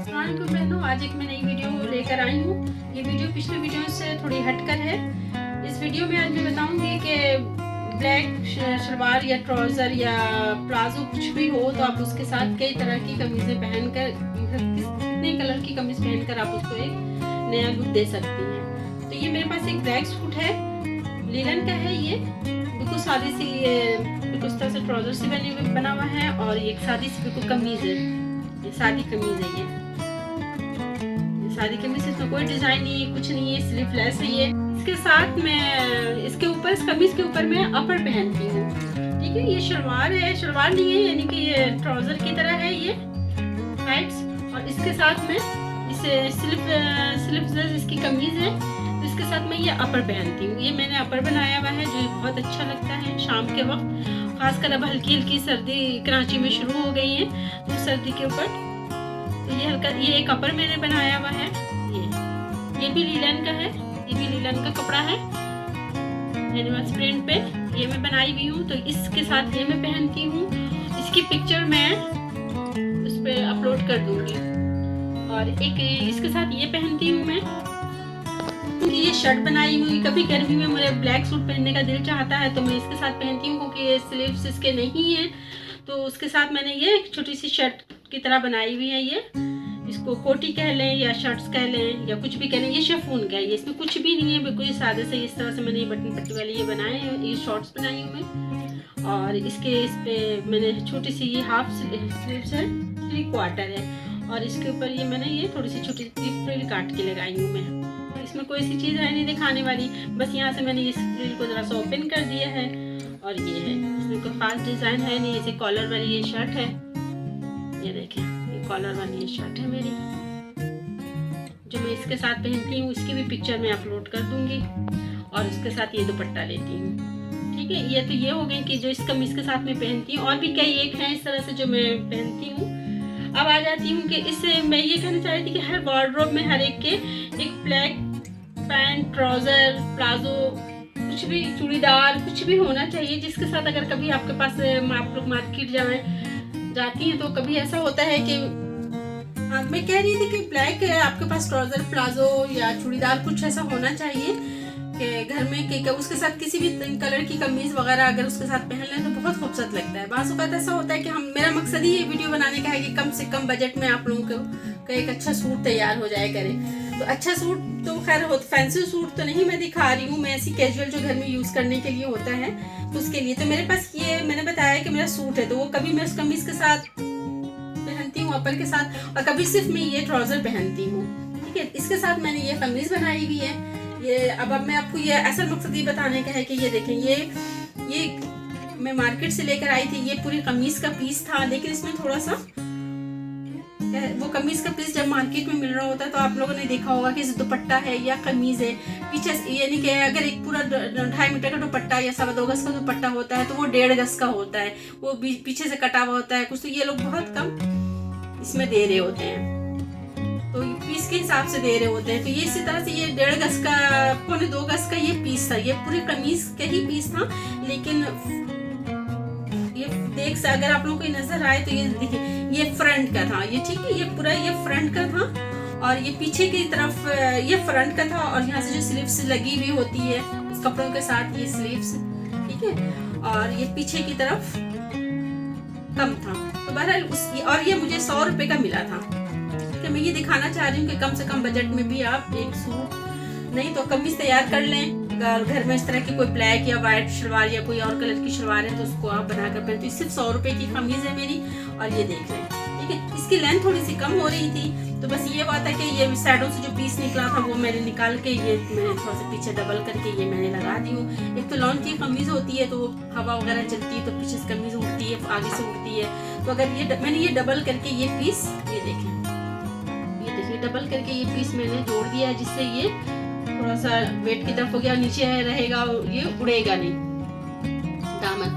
हाँ तो बहनों, आज एक मैं नई वीडियो लेकर आई हूँ। ये वीडियो पिछले वीडियो से थोड़ी हटकर है। इस वीडियो में आज मैं बताऊंगी कि ब्लैक शलवार या ट्राउज़र या प्लाजो कुछ भी हो तो आप उसके साथ कई तरह की कमीज़ें पहनकर, कितने कलर की कमीज़ पहनकर आप उसको एक नया लुक दे सकती हैं। तो ये मेरे पास एक ब्लैक सूट है, लिनन का है। ये बिल्कुल सादी सी, बिल्कुल इस तरह से ट्राउज़र से बना हुआ है और एक सादी सी बिल्कुल कमीज़ है। ये सादी कमीज़ है। ये सादी कमीज़, इसमें कोई डिज़ाइन नहीं है, कुछ नहीं है, स्लीवलेस है ये। इसके साथ मैं इसके ऊपर, इस कमीज़ के ऊपर मैं अपर पहनती हूँ। ठीक है, ये शलवार है, शलवार नहीं है, यानी कि ये ट्राउज़र की तरह है ये साइड्स। और इसके साथ में इसे स्लीवलेस इसकी कमीज़ है, तो इसके साथ मैं ये अपर पहनती हूँ। ये मैंने अपर बनाया हुआ है जो बहुत अच्छा लगता है शाम के वक्त, खासकर अब हल्की हल्की सर्दी कराची में शुरू हो गई है, तो सर्दी के ऊपर तो ये हल्का, ये एक अपर मैंने बनाया हुआ है। ये भी लीलन का है, ये भी लीलन का कपड़ा है, एनिमल्स प्रिंट पे ये मैं बनाई हुई हूँ। तो इसके साथ ये मैं पहनती हूँ। इसकी पिक्चर मैं उस पर अपलोड कर दूंगी। और एक इसके साथ ये पहनती हूँ मैं, क्योंकि ये शर्ट बनाई हुई, कभी गर्मी में मुझे ब्लैक सूट पहनने का दिल चाहता है तो मैं इसके साथ पहनती हूँ, क्योंकि ये स्लीव्स इसके नहीं है। तो उसके साथ मैंने ये एक छोटी सी शर्ट की तरह बनाई हुई है। ये इसको कोटी कह लें या शर्ट्स कह लें या कुछ भी कह लें। ये शिफॉन का है, ये इसमें कुछ भी नहीं है, बिल्कुल सादे से इस तरह से मैंने ये बटन पट्टी वाली ये बनाए हैं, ये शॉर्ट्स बनाई हुई हैं। और इसके इस पे मैंने छोटी सी ये हाफ स्लीव्स है, 3/4 है। और इसके ऊपर ये मैंने ये थोड़ी सी छोटी फ्रिल काट के लगाई हूँ मैं। इसमें कोई सी चीज़ है नहीं दिखाने वाली, बस यहाँ से मैंने इस फ्रिल को ज़रा सा ओपन कर दिया है। और ये है, इसमें कोई खास डिज़ाइन है नहीं, ऐसे कॉलर वाली ये शर्ट है। ये देखें, ये कॉलर वाली ये शर्ट है मेरी, जो मैं इसके साथ पहनती हूँ। इसकी भी पिक्चर मैं अपलोड कर दूंगी। और इसके साथ ये दुपट्टा लेती हूँ। ठीक है, ये तो ये हो गई कि जो इस कमीज के साथ मैं पहनती हूँ। और भी कई एक हैं इस तरह से जो मैं पहनती हूँ। अब आ जाती हूँ कि इससे मैं ये कहना चाह रही थी कि हर वार्डरोब में हर एक के एक ब्लैक पैंट, ट्राउज़र, प्लाजो, कुछ भी, चूड़ीदार, कुछ भी होना चाहिए जिसके साथ अगर कभी आपके पास आप लोग मार्केट जाती हैं तो कभी ऐसा होता है कि मैं कह रही थी कि ब्लैक आपके पास ट्राउज़र, प्लाजो या चूड़ीदार कुछ ऐसा होना चाहिए कि घर में कि उसके साथ किसी भी कलर की कमीज वगैरह अगर उसके साथ पहन लें तो बहुत खूबसूरत लगता है। बाज़ औक़ात ऐसा होता है कि मेरा मकसद ही ये वीडियो बनाने का है कि कम से कम बजट में आप लोगों को एक अच्छा सूट तैयार हो जाए करे। तो अच्छा सूट तो खैर हो, फैंसी सूट तो नहीं मैं दिखा रही हूँ, मैं ऐसी कैजुअल जो घर में यूज़ करने के लिए होता है तो उसके लिए। तो मेरे पास ये मैंने बताया कि मेरा सूट है, तो वो कभी मैं उस कमीज के साथ पहनती हूँ अपर के साथ, और कभी सिर्फ मैं ये ट्राउज़र पहनती हूँ। ठीक है, इसके साथ मैंने ये कमीज बनाई हुई है। ये अब मैं आपको ये असल मकसद ये बताने का है कि ये देखें, ये मैं मार्केट से लेकर आई थी। ये पूरी कमीज का पीस था, लेकिन इसमें थोड़ा सा वो कमीज का पीस जब मार्केट में मिल रहा होता है तो आप लोगों ने देखा होगा कि दुपट्टा है या कमीज है पीछे, यानी कि अगर एक पूरा 2.5 मीटर का दुपट्टा या 2.25 गज का दुपट्टा होता है तो वो 1.5 गज का होता है, वो पीछे से कटा हुआ होता है कुछ। तो ये लोग बहुत कम इसमें दे रहे होते हैं, तो पीस के हिसाब से दे रहे होते हैं। तो ये इसी तरह से ये 1.5 गज का, 1.25 गज का ये पीस था, ये पूरी कमीज का ही पीस था। लेकिन ये देख से अगर आप लोगों को नजर आए तो ये देखिए, ये फ्रंट का था ये। ठीक है, ये पूरा ये फ्रंट का था और ये पीछे की तरफ ये फ्रंट का था। और यहाँ से जो स्लीव्स लगी हुई होती है इस कपड़ों के साथ, ये स्लीव्स, ठीक है, और ये पीछे की तरफ कम था। तो बहरहाल और ये मुझे 100 रुपए का मिला था। कि मैं ये दिखाना चाह रही हूँ कि कम से कम बजट में भी आप एक सूट नहीं तो कमीज तैयार कर लें। अगर घर में इस तरह की कोई ब्लैक या वाइट शलवार या कोई और कलर की शलवार है तो उसको आप बनाकर पहने। तो सिर्फ 100 रुपए की कमीज है मेरी। और ये देख लें, ठीक है, इसकी लेंथ थोड़ी सी कम हो रही थी, तो बस ये बात है कि ये साइडों से जो पीस निकला था वो मैंने निकाल के ये मैंने थोड़ा सा पीछे डबल करके ये मैंने लगा दी हूँ। एक तो लॉन की कमीज होती है तो हवा वगैरह चलती है तो पीछे से कमीज उड़ती है, आगे से उड़ती है। तो अगर ये मैंने ये डबल करके ये पीस, ये देखिए डबल करके ये पीस मैंने जोड़ दिया है, जिससे ये थोड़ा सा वेट की तरफ हो गया, नीचे रहेगा, ये उड़ेगा नहीं दामन।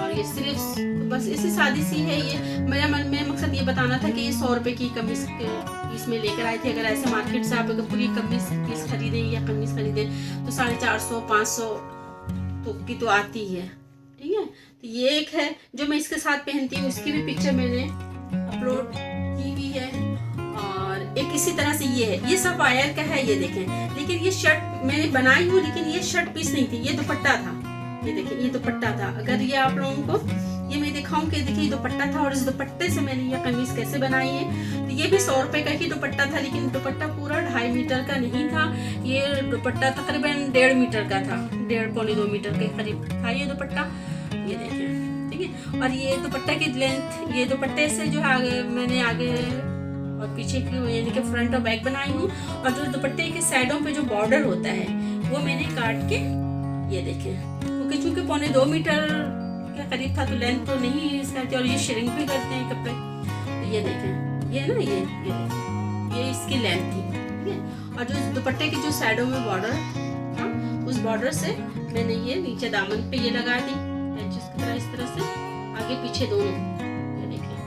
और ये स्लीव्स तो बस इसी सादी सी है। ये मेरा मन में मकसद ये बताना था कि ये 100 रुपए की कमीज पीस में लेकर आई थी। अगर ऐसे मार्केट से आप अगर पूरी कमीज पीस खरीदें या कमीज खरीदें तो 450 500 तो की तो आती है। ठीक है, तो ये एक है जो मैं इसके साथ पहनती हूँ, इसकी भी पिक्चर मैंने अपलोड की हुई है। और इसी तरह से ये है, ये सब वायर का है, ये देखें। लेकिन ये शर्ट मैंने बनाई हूँ, लेकिन ये शर्ट पीस नहीं थी, ये दुपट्टा था। ये देखिए, ये दुपट्टा था। अगर ये आप लोगों को ये मैं दिखाऊं कि देखिए दुपट्टा था, और इस दुपट्टे से मैंने ये कमीज कैसे बनाई है। तो ये भी 100 रुपए का ही दुपट्टा था, लेकिन दुपट्टा पूरा 2.5 मीटर का नहीं था। ये दुपट्टा तकरीबन 1.5 मीटर का था, 1.5 पौने 2 मीटर के करीब था ये दुपट्टा। ये देखिए, ठीक है। और ये दुपट्टा की लेंथ, ये दुपट्टे से जो है मैंने आगे और पीछे की यानी कि फ्रंट और बैक बनाई हूँ। और जो दुपट्टे के साइडों पे जो बॉर्डर होता है वो मैंने काट के, ये देखें, क्योंकि चूंकि पौने 2 मीटर के करीब था तो लेंथ तो नहीं इसका, और ये श्रिंक भी करते हैं कपड़े। तो ये देखें, ये ना ये इसकी लेंथ थी, ठीक है। और जो दुपट्टे के जो साइडों में बॉर्डर था, उस बॉर्डर से मैंने ये नीचे दामन पे ये लगा दी जिसकी तरह, इस तरह से आगे पीछे दोनों। ये देखिए,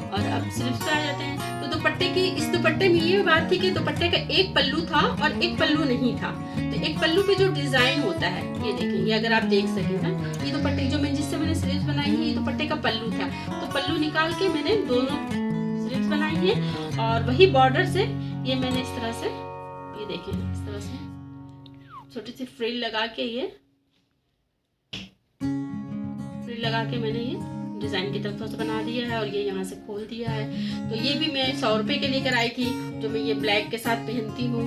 और अब स्लीव्स पे आ जाते हैं। तो दुपट्टे की, इस दुपट्टे में ये बात थी कि दुपट्टे का एक पल्लू था और एक पल्लू नहीं था। तो एक पल्लू पे जो डिजाइन होता है, ये देखिए, ये अगर आप देख सकें ना, ये दुपट्टे जो जिससे मैंने स्लीव्स बनाई है, ये दुपट्टे का पल्लू था। तो पल्लू निकाल के मैंने दोनों स्लीव्स बनाई है, और वही बॉर्डर से ये मैंने इस तरह से, ये देखिए, इस तरह से छोटी सी फ्रिल लगा के, ये फ्रिल लगा के मैंने ये डिजाइन की तरफ से बना दिया है, और ये यहाँ से खोल दिया है। तो ये भी मैं 100 रुपए के लेकर आई थी, जो मैं ये ब्लैक के साथ पहनती हूँ।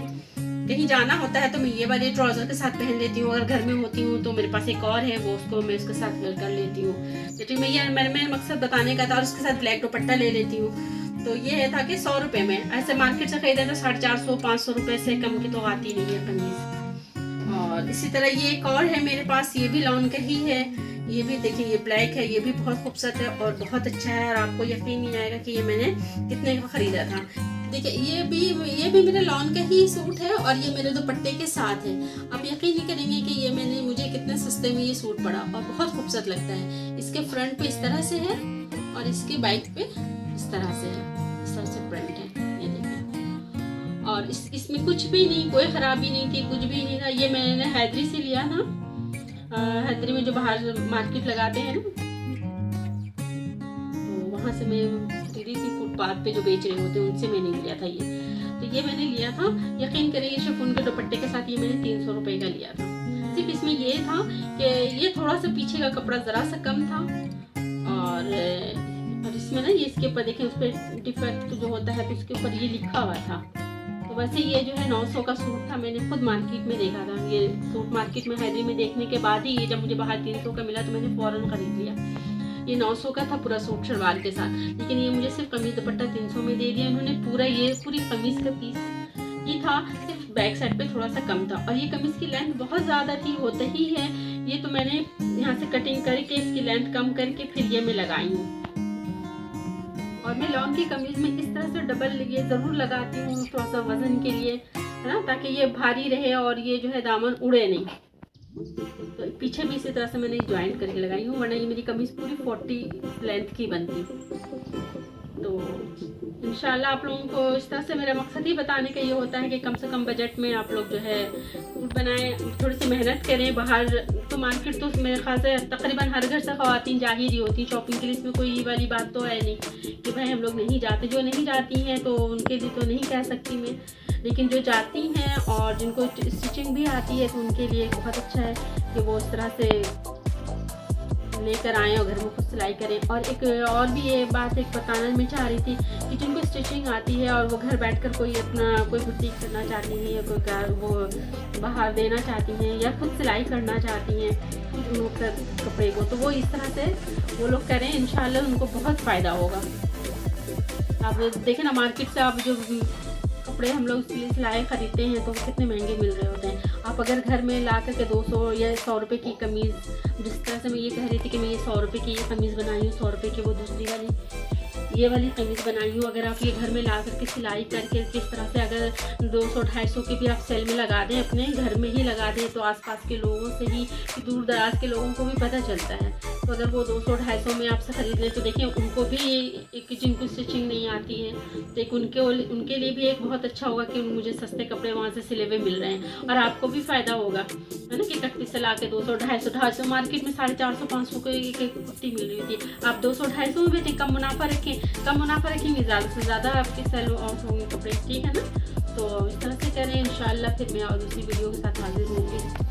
कहीं जाना होता है तो मैं ये वाले ट्राउजर के साथ पहन लेती हूँ। अगर घर में होती हूँ तो मेरे पास एक और है, वो उसको मैं उसके साथ वेयर कर लेती हूँ। तो मैं ये मेरा मकसद बताने का था, और उसके साथ ब्लैक दुपट्टा ले लेती हूँ। तो ये था कि 100 रुपए में, ऐसे मार्केट से खरीदा तो 450-500 रुपए से कम की तो आती नहीं है कमीज। और इसी तरह ये एक और है मेरे पास, ये भी लॉन का ही है। ये भी देखिए, ये ब्लैक है, ये भी बहुत खूबसूरत है और बहुत अच्छा है, और आपको यकीन नहीं आएगा कि ये मैंने कितने का खरीदा था। देखिए, ये भी मेरे लॉन का ही सूट है, और ये मेरे दुपट्टे के साथ है। आप यकीन नहीं करेंगे कि ये मुझे कितने सस्ते में ये सूट पड़ा, और बहुत खूबसूरत लगता है। इसके फ्रंट पे इस तरह से है, और इसके बैक पे इस तरह से है, इस तरह से प्रिंट है, ये देखिए। और इसमें कुछ भी नहीं, कोई खराबी नहीं थी, कुछ भी नहीं था। ये मैंने हैदरी से लिया था, हैदरी में जो बाहर मार्केट लगाते हैं ना, तो वहाँ से मैं खरीदी थी, फुटपाथ पे जो बेच रहे होते हैं उनसे मैंने लिया था ये। तो ये मैंने लिया था, यकीन करिए, शिफॉन के दुपट्टे के साथ ये मैंने 300 रुपए का लिया था। सिर्फ इसमें ये था कि ये थोड़ा सा पीछे का कपड़ा जरा सा कम था, और इसमें ना ये इसके ऊपर देखें, उस पर डिफेक्ट जो होता है तो इसके ऊपर ये लिखा हुआ था। तो वैसे ये जो है 900 का सूट था, मैंने खुद मार्केट में देखा था। ये सूट मार्केट में हैदरी में देखने के बाद ही ये जब मुझे बाहर 300 का मिला तो मैंने फौरन खरीद लिया। ये 900 का था पूरा सूट शलवार के साथ, लेकिन ये मुझे सिर्फ कमीज दुपट्टा 300 में दे दिया इन्होंने। पूरी कमीज का पीस ये था, सिर्फ बैक साइड पे थोड़ा सा कम था, और ये कमीज की लेंथ बहुत ज़्यादा थी, होता ही है। ये तो मैंने यहाँ से कटिंग करके इसकी लेंथ कम करके फिर ये मैं लगाई हूँ। और मैं लॉन्ग की कमीज में इस तरह से डबल ये ज़रूर लगाती हूँ, थोड़ा सा वजन के लिए, है ना, ताकि ये भारी रहे और ये जो है दामन उड़े नहीं। तो पीछे भी इसी तरह से मैंने ज्वाइंट करके लगाई हूँ, वरना ये मेरी कमीज पूरी 40 लेंथ की बनती। तो इंशाल्लाह आप लोगों को इस तरह से मेरा मकसद ही बताने का ये होता है कि कम से कम बजट में आप लोग जो है सूट बनाएं, थोड़ी सी मेहनत करें। बाहर तो मार्केट तो मेरे ख्याल से तकरीबन हर घर से ख़वातीन जा ही रही होती शॉपिंग के लिए, इसमें कोई वाली बात तो है नहीं कि भाई हम लोग नहीं जाते। जो नहीं जाती हैं तो उनके लिए तो नहीं कह सकती मैं, लेकिन जो जाती हैं और जिनको स्टिचिंग भी आती है तो उनके लिए बहुत अच्छा है कि वो इस तरह से लेकर आएँ और घर में खुद सिलाई करें। और एक और भी ये बात एक बताना मैं चाह रही थी कि जिनको स्टिचिंग आती है और वो घर बैठकर कोई बुटीक करना चाहती हैं, या कोई वो बाहर देना चाहती हैं, या खुद सिलाई करना चाहती हैं कपड़े को, तो वो इस तरह से वो लोग करें, इंशाल्लाह उनको बहुत फ़ायदा होगा। आप देखें ना, मार्केट से आप जो कपड़े हम लोग सिलाई ख़रीदते हैं तो कितने महंगे मिल रहे होते हैं। आप अगर घर में ला करके 200 या 100 रुपये की कमीज़, जिस तरह से मैं ये कह रही थी कि मैं ये 100 रुपये की ये कमीज़ बनाई हूँ, 100 रुपये की वो दूसरी वाली ये वाली कमीज़ बनाई हूँ, अगर आप ये घर में ला करके सिलाई करके किस तरह से अगर 200-250 की भी आप सेल में लगा दें, अपने घर में ही लगा दें, तो आसपास के लोगों से ही, दूर दराज के लोगों को भी पता चलता है तो अगर वो 200-250 में आपसे ख़रीद लें तो देखिए उनको भी एक जिनको स्टिचिंग नहीं आती है तो एक उनके लिए भी एक बहुत अच्छा होगा कि मुझे सस्ते कपड़े वहाँ से सिले हुए मिल रहे हैं और आपको भी फ़ायदा होगा, है ना। कि कट्टी से ला के 200-250 मार्केट में 450-500 को एक कुर्ती मिल रही होती है, आप 200-250 में बेचें, कम मुनाफा रखेंगे, ज़्यादा से ज़्यादा आपके सेल आउट होंगे कपड़े, ठीक है ना। तो इस तरह से करें, इंशाल्लाह फिर मैं और दूसरी वीडियो के साथ हाजिर होंगी।